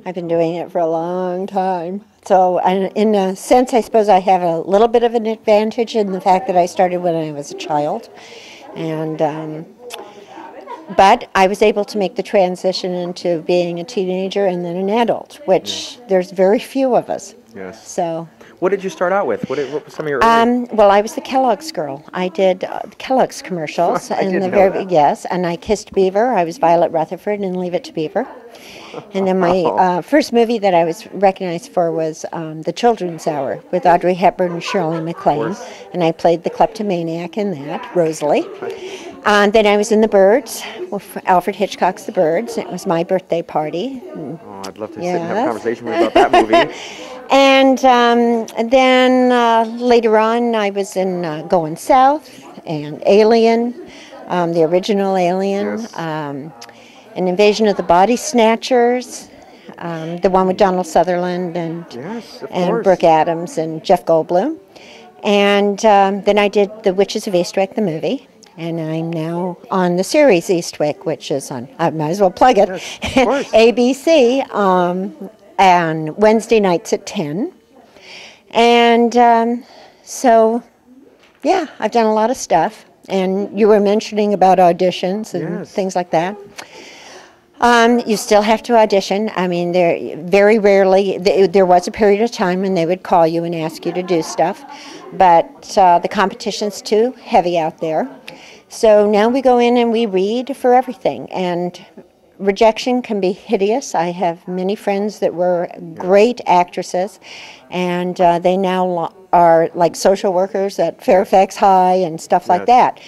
I've been doing it for a long time. So in a sense, I suppose I have a little bit of an advantage in the fact that I started when I was a child. And but I was able to make the transition into being a teenager and then an adult, which there's very few of us. Yes. So. What did you start out with? What were some of your early... Well, I was the Kellogg's girl. I did Kellogg's commercials. I didn't know that. Yes, and I kissed Beaver. I was Violet Rutherford in Leave It to Beaver. And then my first movie that I was recognized for was The Children's Hour with Audrey Hepburn and Shirley MacLaine. And I played the kleptomaniac in that, Rosalie. Then I was in The Birds, with Alfred Hitchcock's The Birds. It was my birthday party. Oh, I'd love to sit and have a conversation with you about that movie. And then later on, I was in Going South and Alien, the original Alien, An Invasion of the Body Snatchers, the one with Donald Sutherland and Brooke Adams and Jeff Goldblum. And then I did The Witches of Eastwick, the movie. And I'm now on the series Eastwick, which is on, I might as well plug it, ABC, and Wednesday nights at 10. And so, yeah, I've done a lot of stuff. And you were mentioning about auditions and things like that. You still have to audition. I mean, very rarely, there was a period of time when they would call you and ask you to do stuff. But the competition's too heavy out there. So now we go in and we read for everything. And rejection can be hideous. I have many friends that were great actresses, and they now are like social workers at Fairfax High and stuff like that.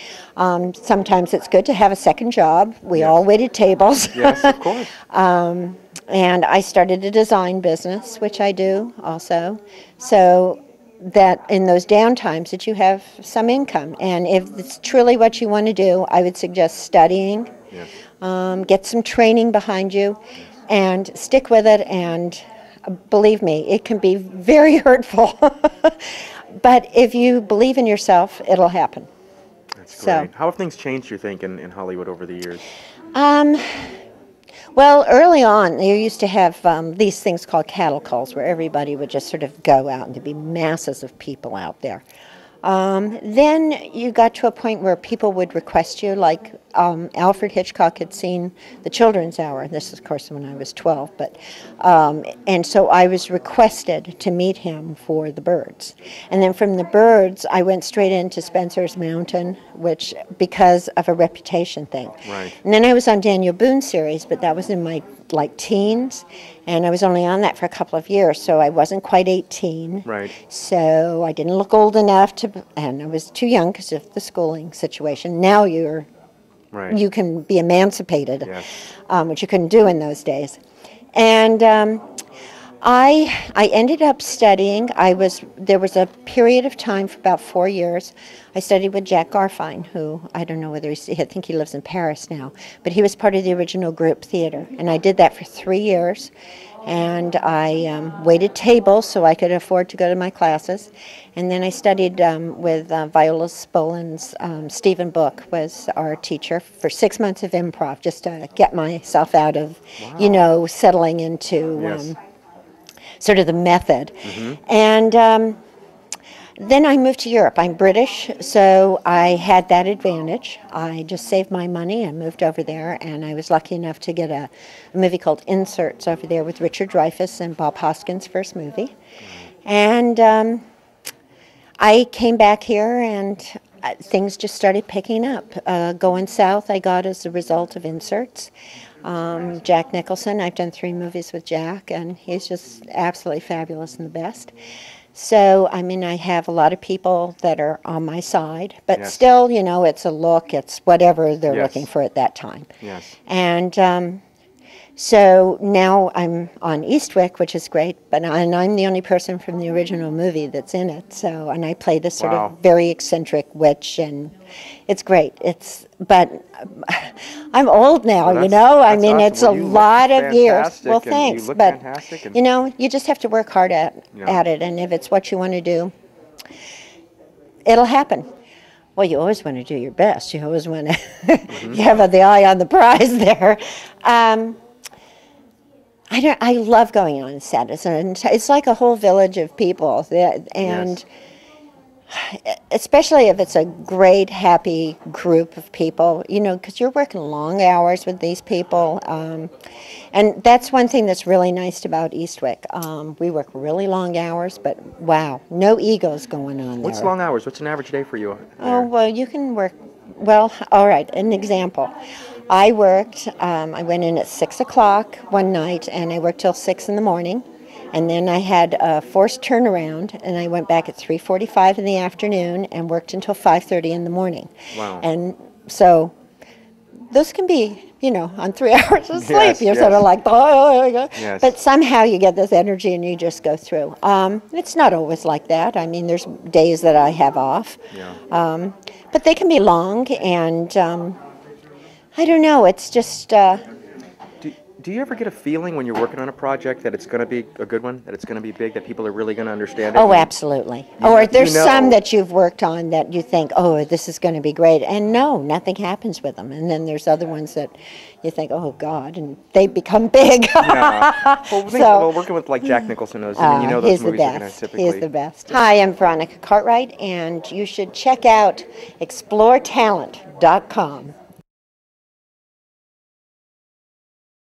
Sometimes it's good to have a second job. We all waited tables. Yes, of course. And I started a design business, which I do also. So that in those downtimes that you have some income. And if it's truly what you want to do, I would suggest studying. Get some training behind you and stick with it, and believe me, it can be very hurtful. But if you believe in yourself, it'll happen. That's great. How have things changed, you think, in Hollywood over the years? Well, early on, you used to have these things called cattle calls, where everybody would just sort of go out, and there'd be masses of people out there. Then you got to a point where people would request you, like Alfred Hitchcock had seen The Children's Hour. This is, of course, when I was 12. But and so I was requested to meet him for The Birds. And then from The Birds, I went straight into Spencer's Mountain, which because of a reputation thing. Right. And then I was on Daniel Boone's series, but that was in my teens. And I was only on that for a couple of years, so I wasn't quite 18. Right. So I didn't look old enough to, and I was too young because of the schooling situation. Now you can be emancipated, which you couldn't do in those days. And I ended up studying. There was a period of time for about 4 years. I studied with Jack Garfine, who I don't know whether I think he lives in Paris now, but he was part of the original group theater. And I did that for 3 years. And I waited tables so I could afford to go to my classes. And then I studied with Viola Spolin's Stephen Book was our teacher for 6 months of improv, just to get myself out of, settling into sort of the method. And then I moved to Europe. I'm British, so I had that advantage. I just saved my money and moved over there, and I was lucky enough to get a movie called Inserts over there with Richard Dreyfuss and Bob Hoskins' first movie. And I came back here, and things just started picking up. Going South I got as a result of Inserts. Jack Nicholson, I've done 3 movies with Jack, and he's just absolutely fabulous and the best. So, I mean, I have a lot of people that are on my side, but still, it's a look, it's whatever they're looking for at that time. And so now I'm on Eastwick, which is great, and I'm the only person from the original movie that's in it. So, and I play this sort of very eccentric witch, and it's great. But I'm old now, I mean, awesome. It's a lot of years. Well, thanks, but you just have to work hard at it, and if it's what you want to do, it'll happen. Well, you always want to do your best. You always want to you have the eye on the prize there. I love going on set. It's like a whole village of people, and especially if it's a great, happy group of people, because you're working long hours with these people. And that's one thing that's really nice about Eastwick. We work really long hours, but wow, no egos going on there. What's long hours? What's an average day for you there? Oh, well, you can work, well, all right, an example. I worked, I went in at 6 o'clock one night, and I worked till 6 in the morning. And then I had a forced turnaround, and I went back at 3:45 in the afternoon and worked until 5:30 in the morning. Wow. And so those can be, on 3 hours of sleep. You're sort of like, oh. Yes. But somehow you get this energy and you just go through. It's not always like that. I mean, there's days that I have off. Yeah. But they can be long, and I don't know. It's just... Do you ever get a feeling when you're working on a project that it's going to be a good one, that it's going to be big, that people are really going to understand it? Oh, absolutely. Or there's some that you've worked on that you think, oh, this is going to be great. And no, nothing happens with them. And then there's other ones that you think, oh, God, and they become big. Yeah. Well, working with like Jack Nicholson, those he's movies are going to typically... He's the best. Hi, I'm Veronica Cartwright, and you should check out exploretalent.com.